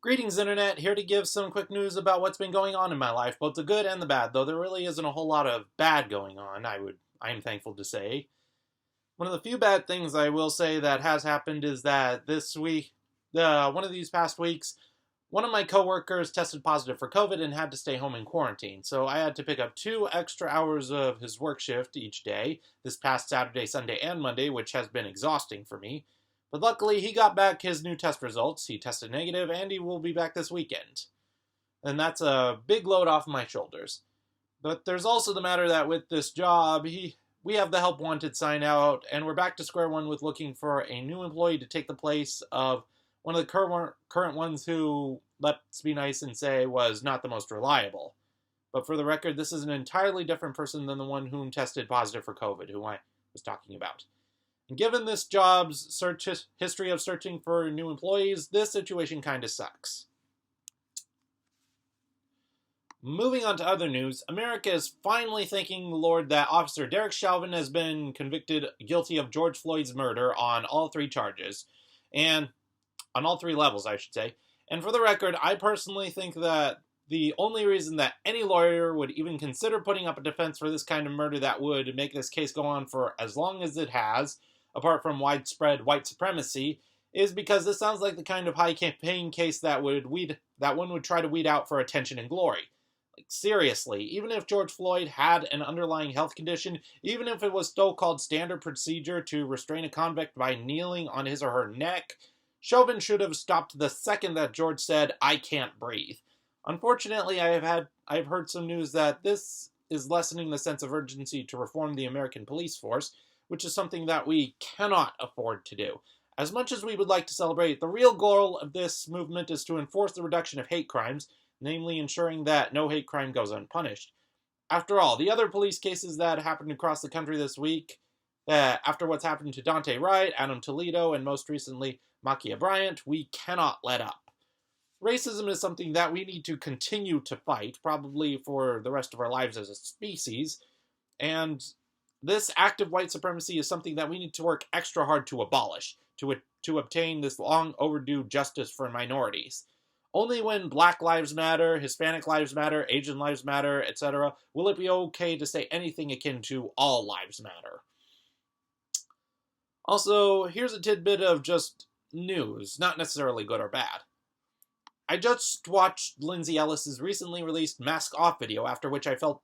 Greetings, Internet. Here to give some quick news about what's been going on in my life, both the good and the bad, though there really isn't a whole lot of bad going on, I'm thankful to say. One of the few bad things I will say that has happened is that this week, one of these past weeks, one of my coworkers tested positive for COVID and had to stay home in quarantine, so I had to pick up 2 extra hours of his work shift each day, this past Saturday, Sunday, and Monday, which has been exhausting for me. But luckily, he got back his new test results, he tested negative, and he will be back this weekend. And that's a big load off my shoulders. But there's also the matter that with this job, we have the help wanted sign out, and we're back to square one with looking for a new employee to take the place of one of the current ones who, let's be nice and say, was not the most reliable. But for the record, this is an entirely different person than the one whom tested positive for COVID, who I was talking about. And given this job's history of searching for new employees, this situation kind of sucks. Moving on to other news, America is finally thanking the Lord that Officer Derek Chauvin has been convicted guilty of George Floyd's murder on all 3 charges, and on all 3 levels, I should say. And for the record, I personally think that the only reason that any lawyer would even consider putting up a defense for this kind of murder that would make this case go on for as long as it has, apart from widespread white supremacy, is because this sounds like the kind of high-campaign case that one would try to weed out for attention and glory. Like, seriously, even if George Floyd had an underlying health condition, even if it was so-called standard procedure to restrain a convict by kneeling on his or her neck, Chauvin should have stopped the second that George said, "I can't breathe." Unfortunately, I've heard some news that this is lessening the sense of urgency to reform the American police force, which is something that we cannot afford to do. As much as we would like to celebrate, the real goal of this movement is to enforce the reduction of hate crimes, namely ensuring that no hate crime goes unpunished. After all, the other police cases that happened across the country this week, after what's happened to Daunte Wright, Adam Toledo, and most recently Ma'Khia Bryant, we cannot let up. Racism is something that we need to continue to fight, probably for the rest of our lives as a species, and this act of white supremacy is something that we need to work extra hard to abolish, to obtain this long overdue justice for minorities. Only when Black Lives Matter, Hispanic Lives Matter, Asian Lives Matter, etc., will it be okay to say anything akin to all lives matter. Also, here's a tidbit of just news, not necessarily good or bad. I just watched Lindsay Ellis's recently released Mask Off video, after which I felt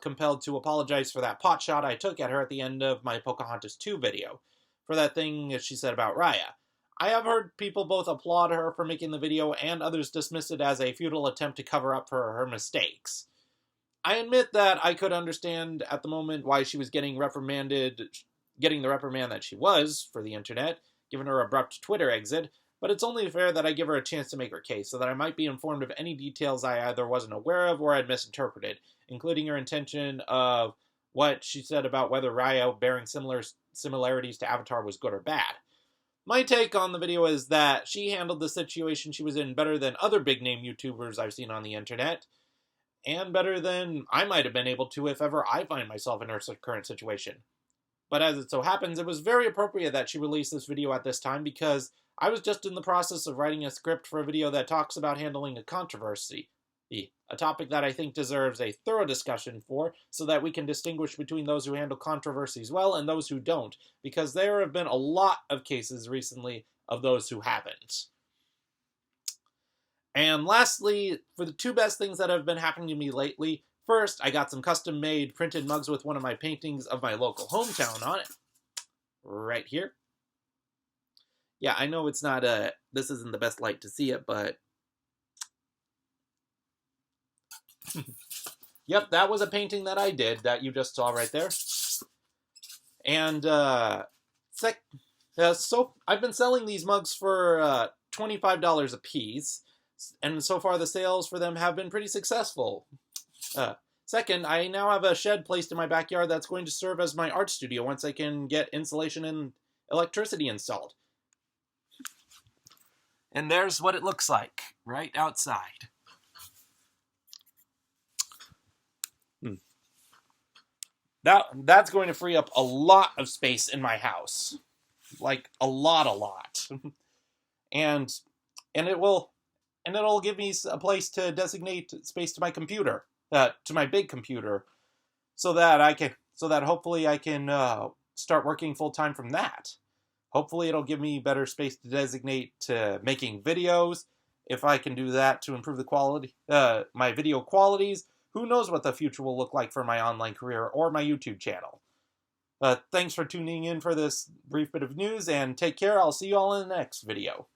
compelled to apologize for that pot shot I took at her at the end of my Pocahontas 2 video, for that thing she said about Raya. I have heard people both applaud her for making the video and others dismiss it as a futile attempt to cover up for her mistakes. I admit that I could understand at the moment why she was getting the reprimand that she was for the internet, given her abrupt Twitter exit, but it's only fair that I give her a chance to make her case, so that I might be informed of any details I either wasn't aware of or had misinterpreted, including her intention of what she said about whether Raya bearing similarities to Avatar was good or bad. My take on the video is that she handled the situation she was in better than other big-name YouTubers I've seen on the internet, and better than I might have been able to if ever I find myself in her current situation. But as it so happens, it was very appropriate that she released this video at this time, because I was just in the process of writing a script for a video that talks about handling a controversy, a topic that I think deserves a thorough discussion for, so that we can distinguish between those who handle controversies well and those who don't, because there have been a lot of cases recently of those who haven't. And lastly, for the 2 best things that have been happening to me lately, first, I got some custom-made printed mugs with one of my paintings of my local hometown on it. Right here. Yeah, I know it's not this isn't the best light to see it, but yep, that was a painting that I did that you just saw right there. And so I've been selling these mugs for $25 a piece, and so far the sales for them have been pretty successful. Second, I now have a shed placed in my backyard that's going to serve as my art studio once I can get insulation and electricity installed. And there's what it looks like right outside. That's going to free up a lot of space in my house. Like, a lot. And it will and it'll give me a place to designate space to my computer, to my big computer, so that hopefully I can start working full time from that. Hopefully it'll give me better space to designate to making videos. If I can do that to improve the quality, my video qualities, who knows what the future will look like for my online career or my YouTube channel. Thanks for tuning in for this brief bit of news, and take care. I'll see you all in the next video.